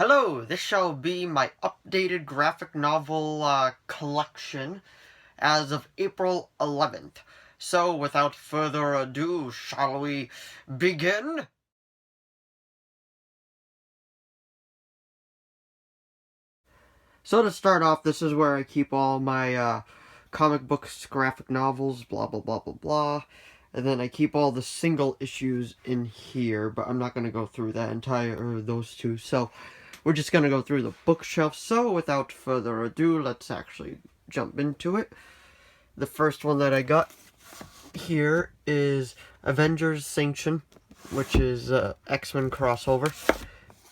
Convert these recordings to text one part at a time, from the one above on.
Hello, this shall be my updated graphic novel collection as of April 11th. So, without further ado, shall we begin? So to start off, this is where I keep all my comic books, graphic novels, blah blah blah blah blah. And then I keep all the single issues in here, but I'm not going to go through that entire, those two. So, we're just going to go through the bookshelf. So, without further ado, let's actually jump into it. The first one that I got here is Avengers Sanction, which is X-Men crossover.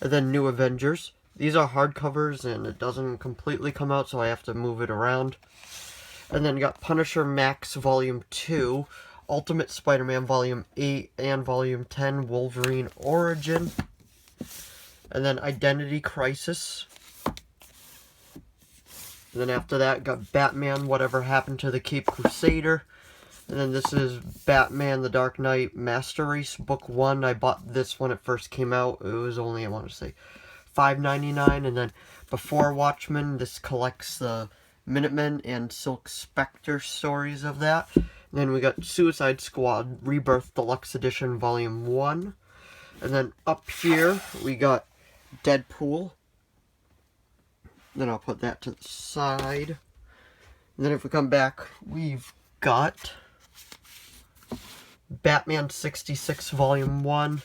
And then New Avengers. These are hardcovers, and it doesn't completely come out, so I have to move it around. And then you got Punisher Max Volume 2, Ultimate Spider-Man Volume 8 and Volume 10, Wolverine Origin. And then Identity Crisis. And then after that, got Batman Whatever Happened to the Cape Crusader. And then this is Batman The Dark Knight Master Race Book 1. I bought this when it first came out. It was only, I want to say, $5.99. And then before Watchmen, this collects the Minutemen and Silk Spectre stories of that. And then we got Suicide Squad Rebirth Deluxe Edition Volume 1. And then up here, we got Deadpool. Then I'll put that to the side. And then if we come back, we've got Batman 66 Volume 1.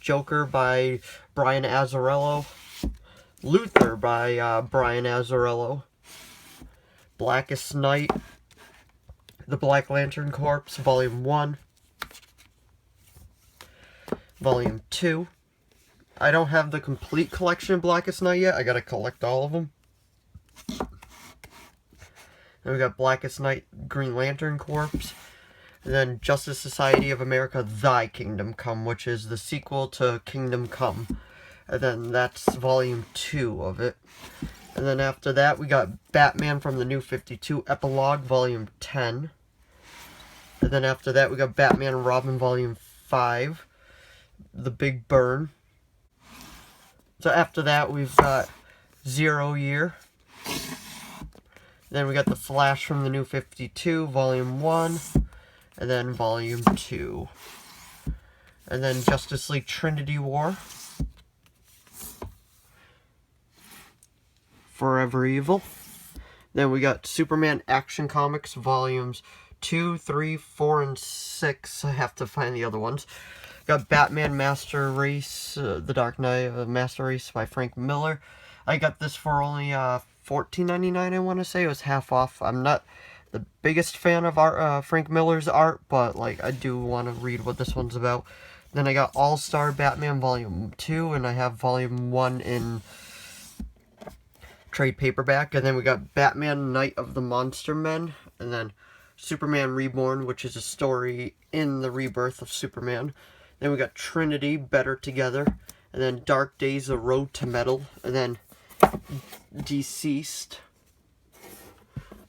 Joker by Brian Azzarello. Luther by Brian Azzarello. Blackest Night. The Black Lantern Corps Volume 1. Volume 2. I don't have the complete collection of Blackest Night yet. I gotta collect all of them. Then we got Blackest Night Green Lantern Corps. And then Justice Society of America Thy Kingdom Come, which is the sequel to Kingdom Come. And then that's Volume 2 of it. And then after that, we got Batman from the New 52 Epilogue Volume 10. And then after that, we got Batman and Robin Volume 5. The Big Burn. So after that, we've got Zero Year. Then we got The Flash from the New 52, Volume 1. And then Volume 2. And then Justice League Trinity War. Forever Evil. Then we got Superman Action Comics Volumes 2, 3, 4, and 6. I have to find the other ones. Got Batman Master Race, The Dark Knight Master Race by Frank Miller. I got this for only $14.99, I want to say. It was half off. I'm not the biggest fan of art, Frank Miller's art, but like I do want to read what this one's about. Then I got All-Star Batman Volume 2, and I have Volume 1 in trade paperback. And then we got Batman Night of the Monster Men, and then Superman Reborn, which is a story in the rebirth of Superman. Then we got Trinity, Better Together, and then Dark Days, The Road to Metal, and then Deceased.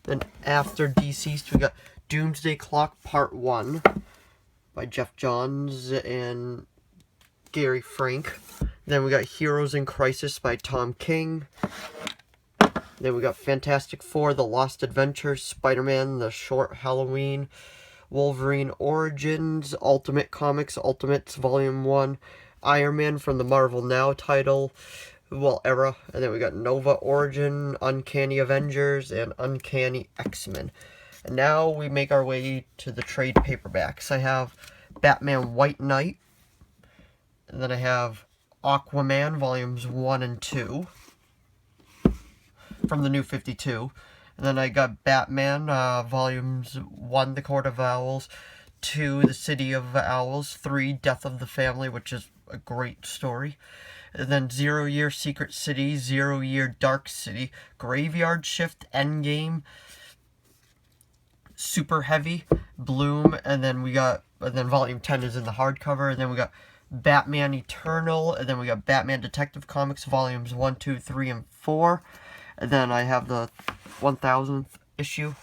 Then after Deceased, we got Doomsday Clock Part 1 by Jeff Johns and Gary Frank. Then we got Heroes in Crisis by Tom King. Then we got Fantastic Four, The Lost Adventures, Spider-Man, The Short Halloween, Wolverine Origins, Ultimate Comics, Ultimates Volume 1, Iron Man from the Marvel Now title, era. And then we got Nova Origin, Uncanny Avengers, and Uncanny X-Men. And now we make our way to the trade paperbacks. I have Batman White Knight, and then I have Aquaman Volumes 1 and 2 from the New 52. And then I got Batman Volumes 1, The Court of Owls, 2, The City of Owls, 3, Death of the Family, which is a great story. And then 0 Year Secret City, 0 Year Dark City, Graveyard Shift, Endgame, Super Heavy, Bloom, and then Volume 10 is in the hardcover, and then we got Batman Eternal, and then we got Batman Detective Comics Volumes 1, 2, 3, and 4. And then I have the 1000th issue.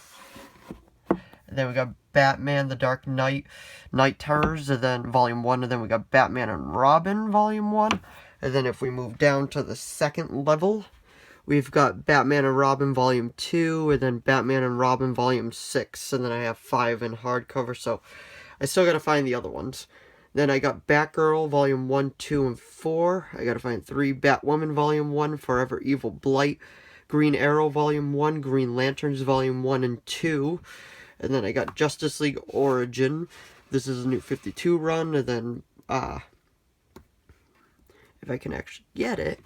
And then we got Batman The Dark Knight, Night Terrors, and then Volume 1. And then we got Batman and Robin Volume 1. And then if we move down to the second level, we've got Batman and Robin Volume 2, and then Batman and Robin Volume 6, and then I have 5 in hardcover, so I still gotta find the other ones. Then I got Batgirl Volume 1, 2, and 4. I gotta find 3. Batwoman Volume 1, Forever Evil Blight. Green Arrow Volume 1, Green Lanterns Volume 1 and 2. And then I got Justice League Origin. This is a new 52 run, and then, if I can actually get it,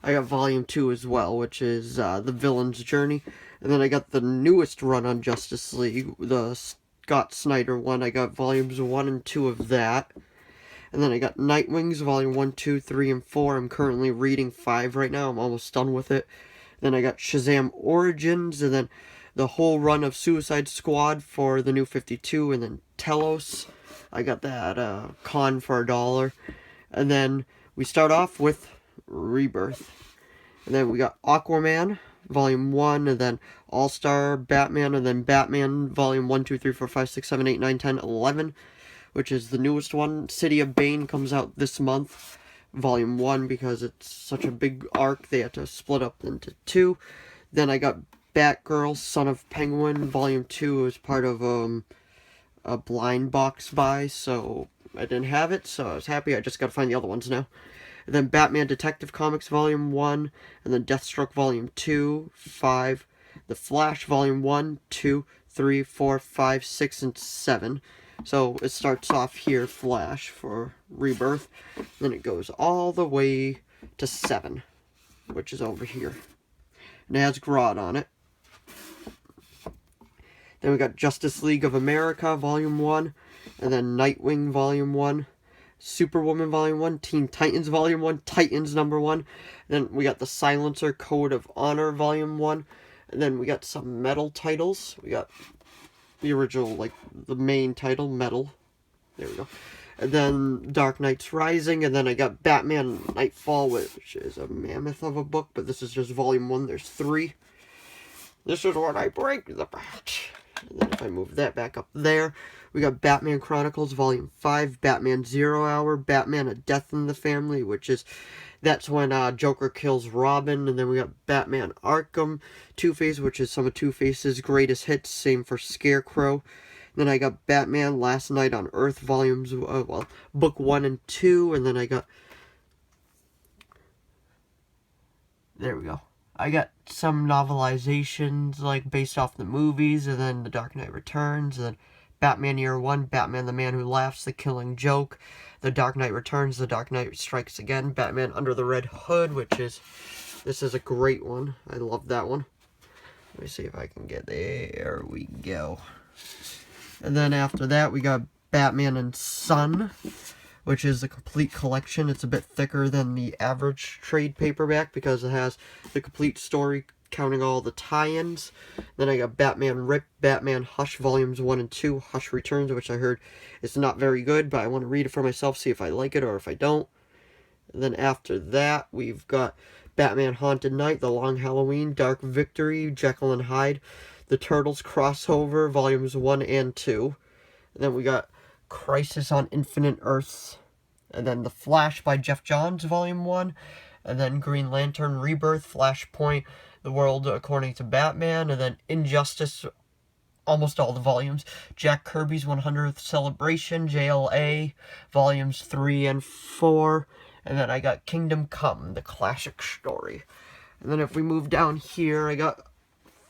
I got Volume 2 as well, which is The Villain's Journey. And then I got the newest run on Justice League, the Scott Snyder one. I got Volumes 1 and 2 of that. And then I got Nightwings, Volume 1, 2, 3, and 4. I'm currently reading 5 right now. I'm almost done with it. Then I got Shazam Origins, and then the whole run of Suicide Squad for the new 52, and then Telos. I got that con for $1. And then we start off with Rebirth. And then we got Aquaman, Volume 1, and then All-Star Batman, and then Batman, Volume 1, 2, 3, 4, 5, 6, 7, 8, 9, 10, 11, which is the newest one. City of Bane comes out this month, Volume 1, because it's such a big arc, they had to split up into 2. Then I got Batgirl, Son of Penguin, Volume 2 as part of a blind box buy, so I didn't have it, so I was happy. I just gotta find the other ones now. And then Batman Detective Comics Volume 1, and then Deathstroke Volume 2, 5, The Flash Volume 1, 2, 3, 4, 5, 6, and 7. So it starts off here, Flash, for Rebirth. Then it goes all the way to 7, which is over here. And it has Grodd on it. Then we got Justice League of America, Volume 1, and then Nightwing, Volume 1, Superwoman, Volume 1, Teen Titans, Volume 1, Titans, number 1. Then we got the Silencer Code of Honor, Volume 1. And then we got some Metal titles. We got the original, like, the main title, Metal. There we go. And then Dark Knight's Rising, and then I got Batman Nightfall, which is a mammoth of a book, but this is just Volume 1, there's 3. This is what I break the bat. And then if I move that back up there, we got Batman Chronicles Volume 5, Batman Zero Hour, Batman A Death in the Family, that's when Joker kills Robin, and then we got Batman Arkham, Two-Face, which is some of Two-Face's greatest hits, same for Scarecrow. Then I got Batman Last Night on Earth, Book 1 and 2, and then I got, there we go. I got some novelizations, like, based off the movies, and then The Dark Knight Returns, and then Batman Year 1, Batman the Man Who Laughs, The Killing Joke, The Dark Knight Returns, The Dark Knight Strikes Again, Batman Under the Red Hood, this is a great one. I love that one. Let me see if I can get, there we go. And then after that, we got Batman and Son, which is a complete collection. It's a bit thicker than the average trade paperback because it has the complete story counting all the tie-ins. Then I got Batman Rip, Batman Hush Volumes 1 and 2, Hush Returns, which I heard is not very good, but I want to read it for myself, see if I like it or if I don't. And then after that, we've got Batman Haunted Night, The Long Halloween, Dark Victory, Jekyll and Hyde, The Turtles Crossover, Volumes 1 and 2. And then we got Crisis on Infinite Earths, and then The Flash by Jeff Johns, Volume 1, and then Green Lantern Rebirth, Flashpoint, The World According to Batman, and then Injustice, almost all the volumes, Jack Kirby's 100th Celebration, JLA, Volumes 3 and 4, and then I got Kingdom Come, the classic story. And then if we move down here, I got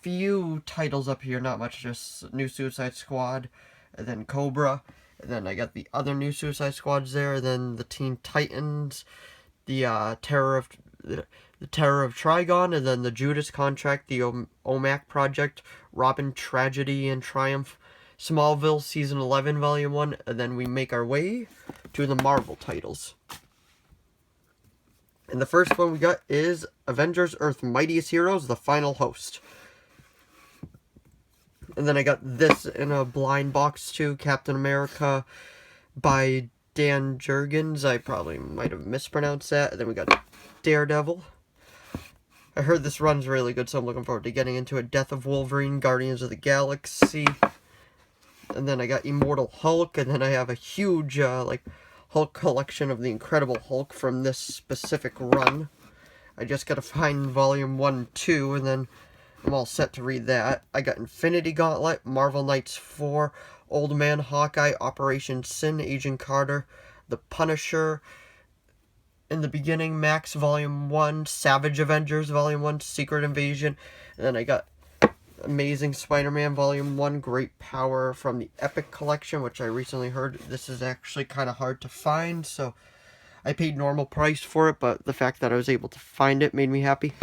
few titles up here, not much, just New Suicide Squad, and then Cobra. And then I got the other new Suicide Squads there. Then the Teen Titans, the Terror of Trigon, and then the Judas Contract, the OMAC Project, Robin Tragedy and Triumph, Smallville Season 11 Volume 1, and then we make our way to the Marvel titles. And the first one we got is Avengers Earth's Mightiest Heroes, The Final Host. And then I got this in a blind box too, Captain America by Dan Jurgens. I probably might have mispronounced that. And then we got Daredevil. I heard this run's really good, so I'm looking forward to getting into it. Death of Wolverine, Guardians of the Galaxy. And then I got Immortal Hulk, and then I have a huge, Hulk collection of the Incredible Hulk from this specific run. I just gotta find volume 1 and 2, and then I'm all set to read that. I got Infinity Gauntlet, Marvel Knights 4, Old Man Hawkeye, Operation Sin, Agent Carter, The Punisher, In the Beginning, Max Volume 1, Savage Avengers Volume 1, Secret Invasion, and then I got Amazing Spider-Man Volume 1, Great Power from the Epic Collection, which I recently heard this is actually kind of hard to find, so I paid normal price for it, but the fact that I was able to find it made me happy.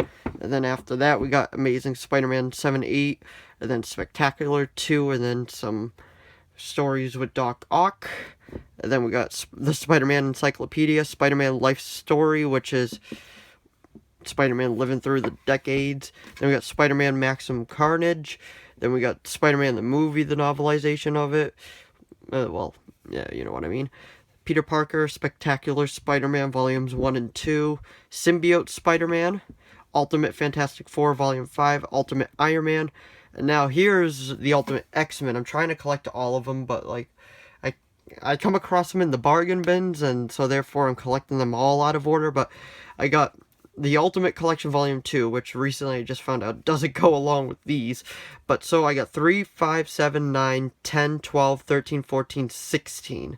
And then after that, we got Amazing Spider-Man 7, 8, and then Spectacular 2, and then some stories with Doc Ock. And then we got the Spider-Man Encyclopedia, Spider-Man Life Story, which is Spider-Man living through the decades. Then we got Spider-Man Maximum Carnage. Then we got Spider-Man the movie, the novelization of it. Well, yeah, you know what I mean. Peter Parker, Spectacular Spider-Man Volumes 1 and 2. Symbiote Spider-Man. Ultimate Fantastic Four Volume 5. Ultimate Iron Man. And now here's the Ultimate X-Men. I'm trying to collect all of them, but like I come across them in the bargain bins, and so therefore I'm collecting them all out of order. But I got the Ultimate Collection Volume 2, which recently I just found out doesn't go along with these. But so I got 3, 5, 7, 9, 10, 12, 13, 14, 16.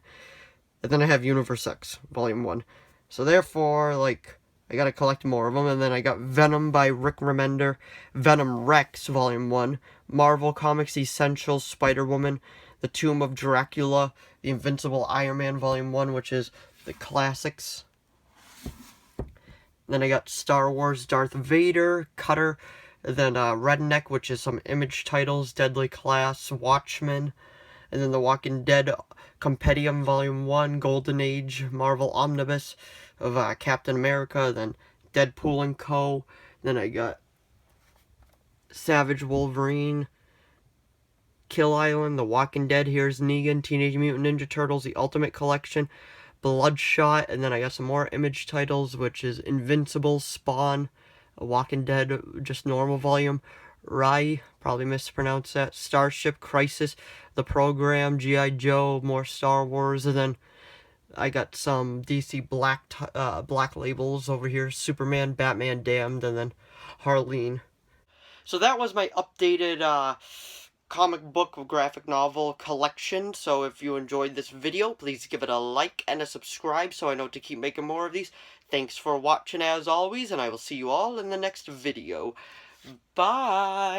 And then I have Universe X, Volume 1. So therefore, like, I gotta collect more of them. And then I got Venom by Rick Remender, Venom Rex, Volume 1, Marvel Comics Essentials, Spider-Woman, The Tomb of Dracula, The Invincible Iron Man, Volume 1, which is the classics. Then I got Star Wars Darth Vader, Cutter, and then Redneck, which is some Image titles, Deadly Class, Watchmen, and then The Walking Dead Compendium Volume 1, Golden Age, Marvel Omnibus of Captain America, then Deadpool and Co. Then I got Savage Wolverine, Kill Island, The Walking Dead, Here's Negan, Teenage Mutant Ninja Turtles, The Ultimate Collection, Bloodshot, and then I got some more Image titles, which is Invincible, Spawn, Walking Dead, just normal volume, Rai, probably mispronounced that, Starship Crisis, The Program, G.I. Joe, more Star Wars, and then I got some DC black labels over here, Superman, Batman Damned, and then Harleen. So that was my updated comic book graphic novel collection. So if you enjoyed this video, please give it a like and a subscribe so I know to keep making more of these. Thanks for watching as always, and I will see you all in the next video. Bye!